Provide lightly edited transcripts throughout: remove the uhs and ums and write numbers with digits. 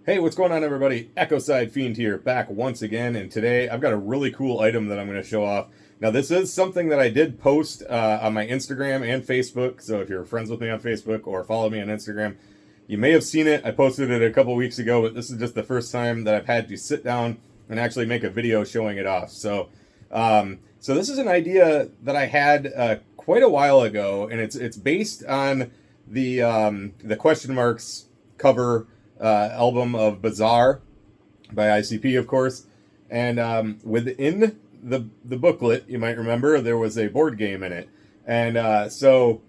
Hey, what's going on, everybody? Echo Side Fiend here, back once again, and today I've got a really cool item that I'm going to show off. Now, this is something that I did post on my Instagram and Facebook, so if you're friends with me on Facebook or follow me on Instagram, you may have seen it. I posted it a couple weeks ago, but this is just the first time that I've had to sit down and actually make a video showing it off. So this is an idea that I had quite a while ago, and it's based on the question marks cover album of Bizaar by ICP, of course. And within the booklet, you might remember, there was a board game in it. And so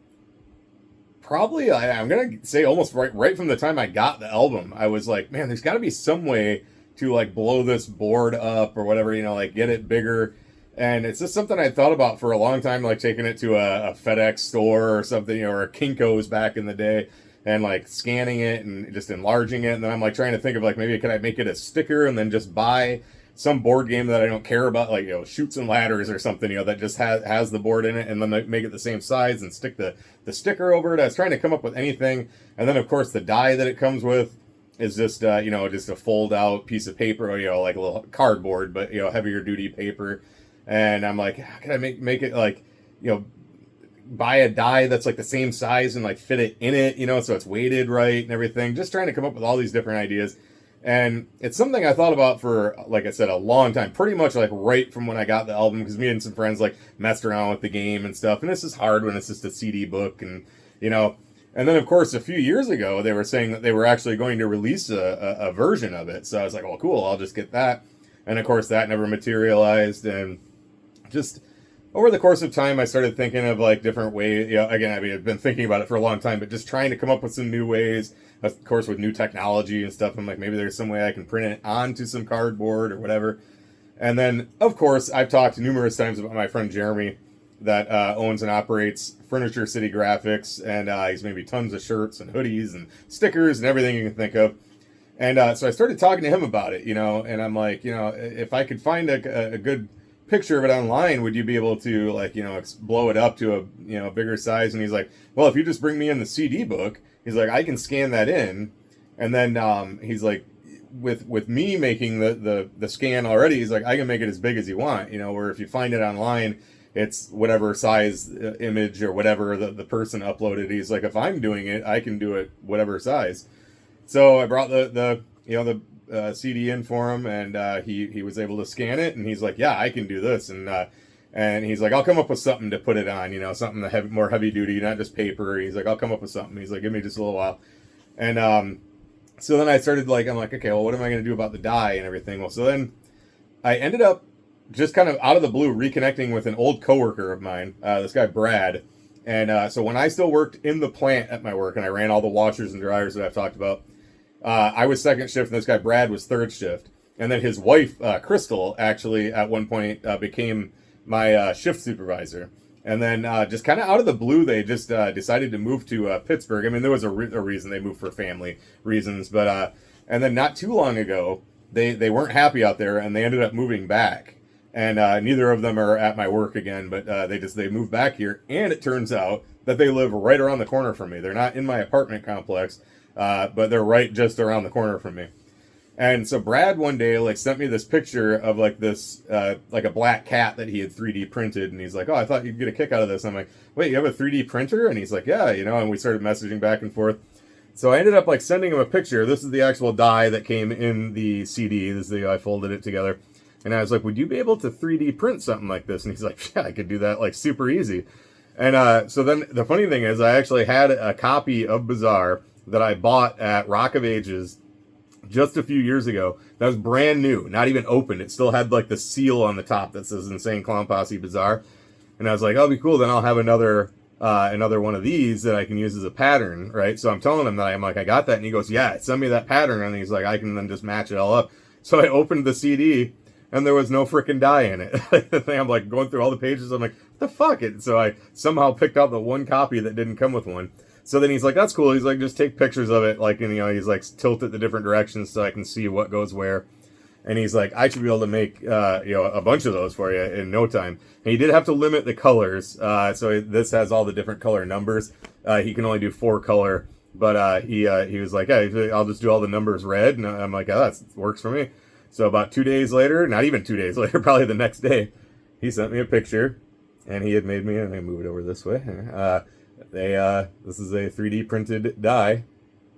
probably I'm going to say almost right from the time I got the album, I was like, man, there's got to be some way to like blow this board up or whatever, like get it bigger. And it's just something I thought about for a long time, like taking it to a FedEx store or something, or a Kinko's back in the day, and like scanning it and just enlarging it. And then I'm like trying to think of like, maybe could I make it a sticker and then just buy some board game that I don't care about, like, Chutes and Ladders or something, that just has the board in it, and then make it the same size and stick the sticker over it. I was trying to come up with anything. And then of course the die that it comes with is just, just a fold out piece of paper, like a little cardboard, but, heavier duty paper. And I'm like, how can I make it like, buy a die that's like the same size and like fit it in it, so it's weighted right and everything. Just trying to come up with all these different ideas. And it's something I thought about for, like I said, a long time, pretty much like right from when I got the album, because me and some friends like messed around with the game and stuff. And this is hard when it's just a CD book and, and then of course a few years ago they were saying that they were actually going to release a version of it. So I was like, well, cool, I'll just get that. And of course that never materialized. And just over the course of time, I started thinking of like different ways. Again, I've been thinking about it for a long time, but just trying to come up with some new ways. Of course, with new technology and stuff, I'm like, maybe there's some way I can print it onto some cardboard or whatever. And then, of course, I've talked numerous times about my friend Jeremy that owns and operates Furniture City Graphics, and he's made tons of shirts and hoodies and stickers and everything you can think of. And so I started talking to him about it, and I'm like, if I could find a good picture of it online, would you be able to like blow it up to a bigger size? And he's like, well, if you just bring me in the CD book, he's like, I can scan that in. And then he's like, with me making the scan already, he's like, I can make it as big as you want, where if you find it online, it's whatever size image or whatever the person uploaded. He's like, if I'm doing it, I can do it whatever size. So I brought the CD in for him, and he was able to scan it, and he's like, yeah, I can do this. And he's like, I'll come up with something to put it on, something more heavy duty, not just paper. He's like, I'll come up with something. He's like, give me just a little while. And so then I started I'm like, okay, well, what am I going to do about the die and everything? Well, so then I ended up just kind of out of the blue reconnecting with an old coworker of mine, this guy Brad. And so when I still worked in the plant at my work, and I ran all the washers and dryers that I've talked about, I was second shift, and this guy Brad was third shift. And then his wife, Crystal, actually at one point became my shift supervisor. And then just kind of out of the blue, they just decided to move to Pittsburgh. I mean, there was a reason they moved, for family reasons. But and then not too long ago, they weren't happy out there, and they ended up moving back. And neither of them are at my work again, but they moved back here. And it turns out that they live right around the corner from me. They're not in my apartment complex, but they're right just around the corner from me. And so Brad one day sent me this picture of this like a black cat that he had 3D printed, and he's like, oh, I thought you'd get a kick out of this. And I'm like, wait, you have a 3D printer? And he's like, yeah, and we started messaging back and forth. So I ended up sending him a picture. This is the actual die that came in the CD. This is I folded it together. And I was like, would you be able to 3D print something like this? And he's like, yeah, I could do that super easy. And so then the funny thing is, I actually had a copy of Bizaar that I bought at Rock of Ages just a few years ago. That was brand new, not even open. It still had the seal on the top that says Insane Clown Posse Bizaar. And I was like, oh, be cool. Then I'll have another one of these that I can use as a pattern, right? So I'm telling him that I'm like, I got that. And he goes, yeah, send me that pattern. And he's like, I can then just match it all up. So I opened the CD, and there was no freaking die in it. I'm going through all the pages. I'm like, what the fuck? So I somehow picked out the one copy that didn't come with one. So then he's like, that's cool. He's like, just take pictures of it. He's tilt it the different directions so I can see what goes where. And he's like, I should be able to make, a bunch of those for you in no time. And he did have to limit the colors. So this has all the different color numbers. He can only do 4 color But he was like, hey, I'll just do all the numbers red. And I'm like, oh, that works for me. So about 2 days later, not even 2 days later, probably the next day, he sent me a picture, and he had made me, and I move it over this way. This is a 3D printed die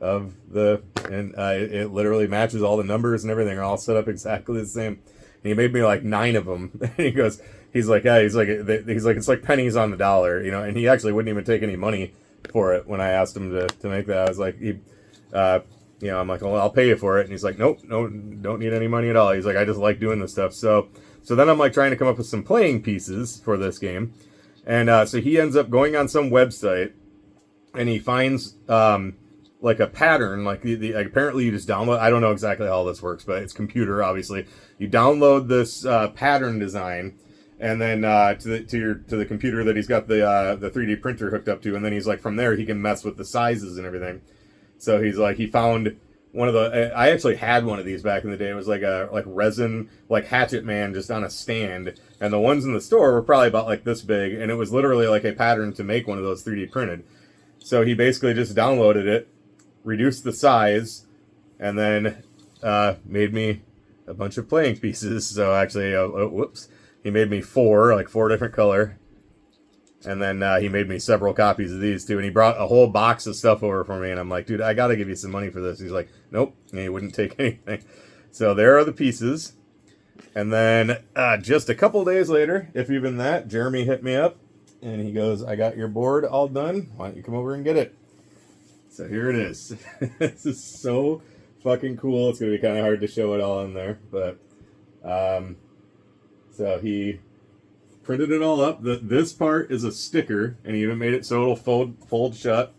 of it literally matches all the numbers and everything are all set up exactly the same. And he made me like 9 of them. And he's like, it's like pennies on the dollar, you know. And he actually wouldn't even take any money for it when I asked him to make that. I was like, I'm like, well, I'll pay you for it. And he's like, nope, no, don't need any money at all. He's like, I just like doing this stuff. So then I'm like trying to come up with some playing pieces for this game. And so he ends up going on some website and he finds like a pattern, like apparently you just download, I don't know exactly how this works, but it's computer, obviously. You download this pattern design and then to the computer that he's got the 3D printer hooked up to, and then he's like, from there he can mess with the sizes and everything. So he's like, he found one of I actually had one of these back in the day. It was like a resin, like Hatchet Man, just on a stand. And the ones in the store were probably about like this big. And it was literally like a pattern to make one of those 3D printed. So he basically just downloaded it, reduced the size, and then made me a bunch of playing pieces. So actually, he made me 4 different color. And then he made me several copies of these too. And he brought a whole box of stuff over for me. And I'm like, dude, I got to give you some money for this. He's like, nope. And he wouldn't take anything. So there are the pieces. And then just a couple days later, if even that, Jeremy hit me up. And he goes, I got your board all done. Why don't you come over and get it? So here it is. This is so fucking cool. It's going to be kind of hard to show it all in there. But so he printed it all up. This part is a sticker, and he even made it so it'll fold shut.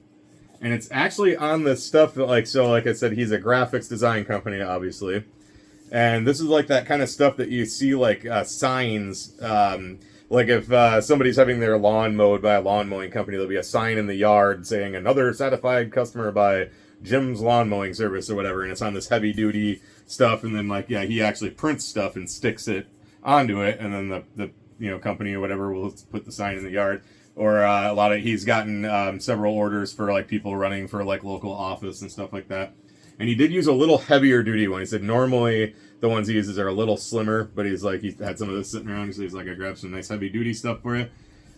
And it's actually on this stuff that like I said, he's a graphics design company, obviously. And this is like that kind of stuff that you see like signs. Like if somebody's having their lawn mowed by a lawn mowing company, there'll be a sign in the yard saying another satisfied customer by Jim's lawn mowing service or whatever. And it's on this heavy duty stuff. And then he actually prints stuff and sticks it onto it. And then the company or whatever will put the sign in the yard. Or he's gotten several orders for like people running for like local office and stuff like that. And he did use a little heavier duty one. He said normally the ones he uses are a little slimmer, but he's like, he had some of this sitting around, so he's like, I grabbed some nice heavy duty stuff for you.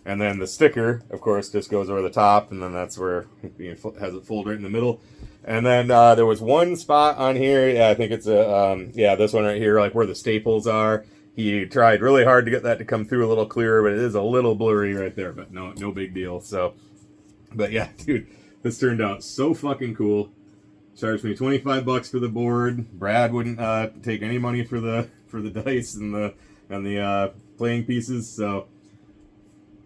And then the sticker, of course, just goes over the top, and then that's where it has it fold right in the middle. And then there was one spot on here, I think it's this one right here, like where the staples are. He tried really hard to get that to come through a little clearer, but it is a little blurry right there, but no big deal. So, but yeah, dude, this turned out so fucking cool. Charged me $25 for the board. Brad wouldn't take any money for the dice and the playing pieces. So,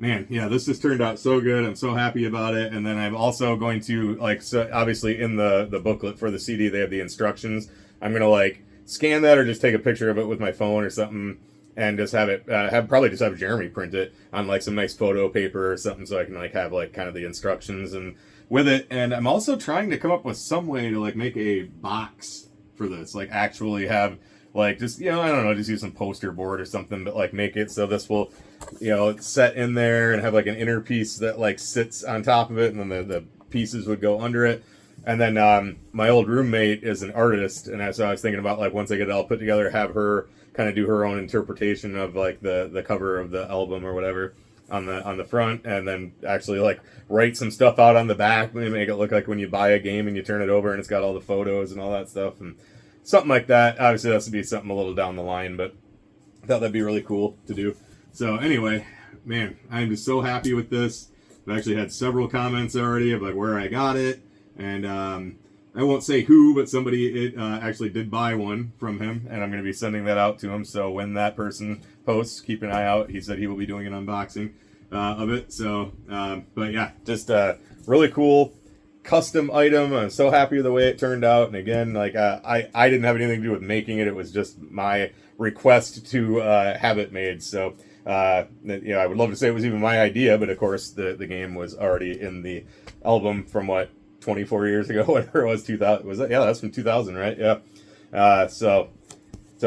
man, yeah, this just turned out so good. I'm so happy about it. And then I'm also going to obviously in the booklet for the CD they have the instructions. I'm gonna scan that or just take a picture of it with my phone or something and just have it probably just have Jeremy print it on some nice photo paper or something so I can have kind of the instructions and with it. And I'm also trying to come up with some way to make a box for this, actually have just I don't know, just use some poster board or something, but make it so this will set in there and have an inner piece that sits on top of it, and then the pieces would go under it. And then my old roommate is an artist, and so I was thinking about once I get it all put together, have her kind of do her own interpretation of the cover of the album or whatever on the front, and then actually write some stuff out on the back, and make it look like when you buy a game and you turn it over and it's got all the photos and all that stuff and something like that. Obviously, that would be something a little down the line, but I thought that'd be really cool to do. So anyway, man, I'm just so happy with this. I've actually had several comments already of where I got it. And I won't say who, but somebody actually did buy one from him, and I'm going to be sending that out to him. So when that person posts, keep an eye out. He said he will be doing an unboxing of it. So, but yeah, just a really cool custom item. I'm so happy with the way it turned out. And again, I didn't have anything to do with making it. It was just my request to have it made. So, I would love to say it was even my idea, but of course the game was already in the album from 24 years ago, whatever it was, 2000, was that? Yeah, that's from 2000, right? Yeah. So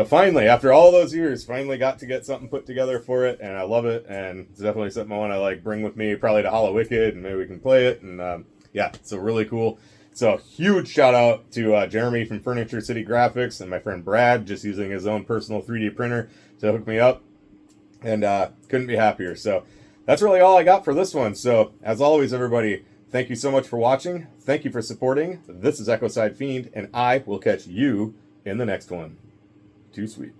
finally, after all those years, finally got to get something put together for it, and I love it, and it's definitely something I want to bring with me, probably to Hollow Wicked, and maybe we can play it, and yeah, so really cool. So huge shout out to Jeremy from Furniture City Graphics and my friend Brad, just using his own personal 3D printer to hook me up, and couldn't be happier. So that's really all I got for this one. So as always, everybody, thank you so much for watching. Thank you for supporting. This is Ecoside Fiend, and I will catch you in the next one. Too sweet.